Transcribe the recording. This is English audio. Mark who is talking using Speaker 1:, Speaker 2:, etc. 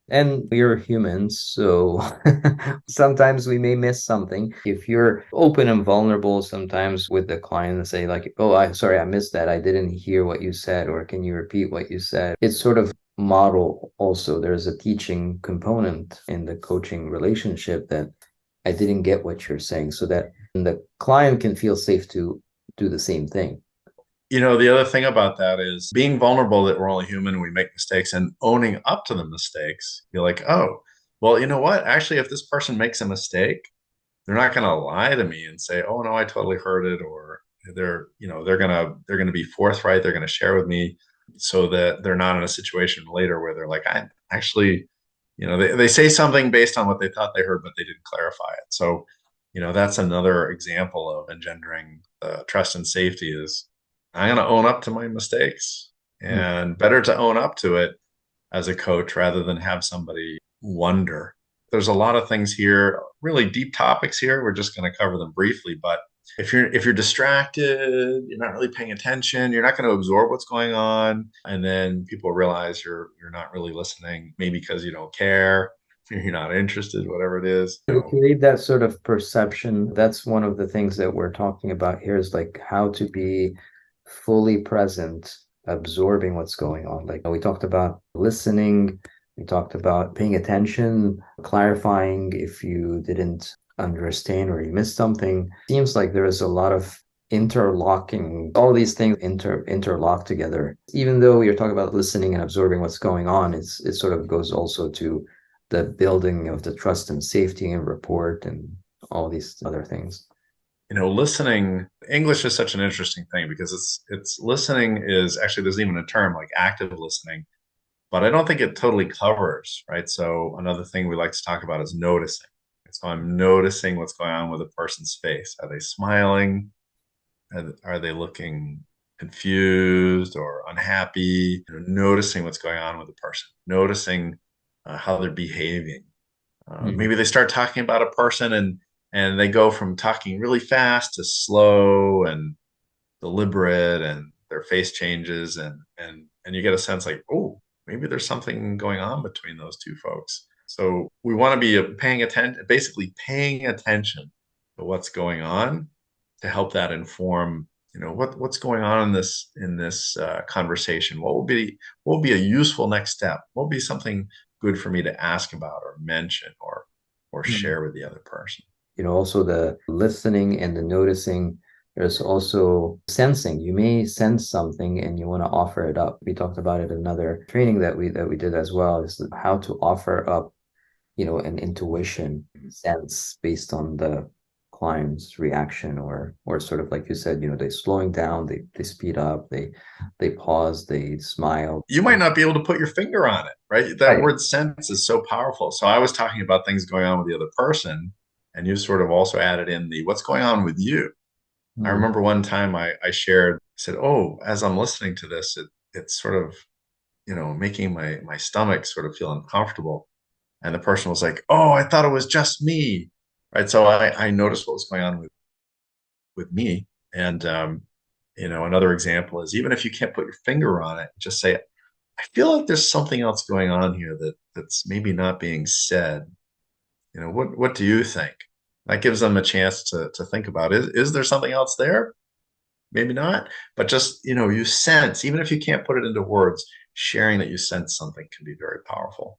Speaker 1: And we're humans, so sometimes we may miss something. If you're open and vulnerable sometimes with the client and say like, "Oh, I sorry, I missed that. I didn't hear what you said," or "Can you repeat what you said?" It's sort of model also. There's a teaching component in the coaching relationship that I didn't get what you're saying, so that the client can feel safe to do the same thing.
Speaker 2: The other thing about that is being vulnerable that we're only human, we make mistakes, and owning up to the mistakes. You're like, oh, well, you know what? Actually, if this person makes a mistake, they're not going to lie to me and say, "Oh no, I totally heard it," or they're gonna be forthright. They're gonna share with me, so that they're not in a situation later where they're like, "I actually," they say something based on what they thought they heard, but they didn't clarify it. So, that's another example of engendering trust and safety is I'm going to own up to my mistakes,
Speaker 1: Hmm.
Speaker 2: and better to own up to it as a coach rather than have somebody wonder. There's a lot of things here, really deep topics here. We're just going to cover them briefly, but if you're distracted, you're not really paying attention, you're not going to absorb what's going on, and then people realize you're not really listening, maybe because you don't care, you're not interested, whatever it is.
Speaker 1: To create that sort of perception, that's one of the things that we're talking about here is like how to be fully present, absorbing what's going on. Like we talked about listening, we talked about paying attention, clarifying if you didn't understand or you missed something. Seems like there is a lot of interlocking, all these things interlock together. Even though you're talking about listening and absorbing what's going on, it sort of goes also to the building of the trust and safety and rapport and all these other things.
Speaker 2: Listening, English is such an interesting thing because it's listening is actually, there's even a term like active listening, but I don't think it totally covers, right? So another thing we like to talk about is noticing. So I'm noticing what's going on with a person's face. Are they smiling? Are they looking confused or unhappy? Noticing what's going on with the person, noticing how they're behaving.
Speaker 1: Mm.
Speaker 2: Maybe they start talking about a person, and they go from talking really fast to slow and deliberate, and their face changes, and you get a sense like, oh, maybe there's something going on between those two folks. So we want to be paying attention, basically paying attention to what's going on, to help that inform, what's going on in this conversation. What will be a useful next step? What will be something good for me to ask about or mention or
Speaker 1: Mm.
Speaker 2: share with the other person?
Speaker 1: Also the listening and the noticing. There's also sensing. You may sense something and you want to offer it up. We talked about it in another training that we did as well, is how to offer up, an intuition sense based on the client's reaction or sort of like you said, they slowing down, they speed up, they pause, they smile.
Speaker 2: You might not be able to put your finger on it, right? That
Speaker 1: Right.
Speaker 2: word sense is so powerful. So I was talking about things going on with the other person, and you sort of also added in the what's going on with you. I
Speaker 1: Mm.
Speaker 2: remember one time I shared, said, "Oh, as I'm listening to this, it's sort of, making my stomach sort of feel uncomfortable." And the person was like, "Oh, I thought it was just me." Right. So I noticed what was going on with me. And another example is, even if you can't put your finger on it, just say, I feel like there's something else going on here that's maybe not being said. What do you think? That gives them a chance to think about, is there something else there? Maybe not, but just, you sense, even if you can't put it into words, sharing that you sense something can be very powerful.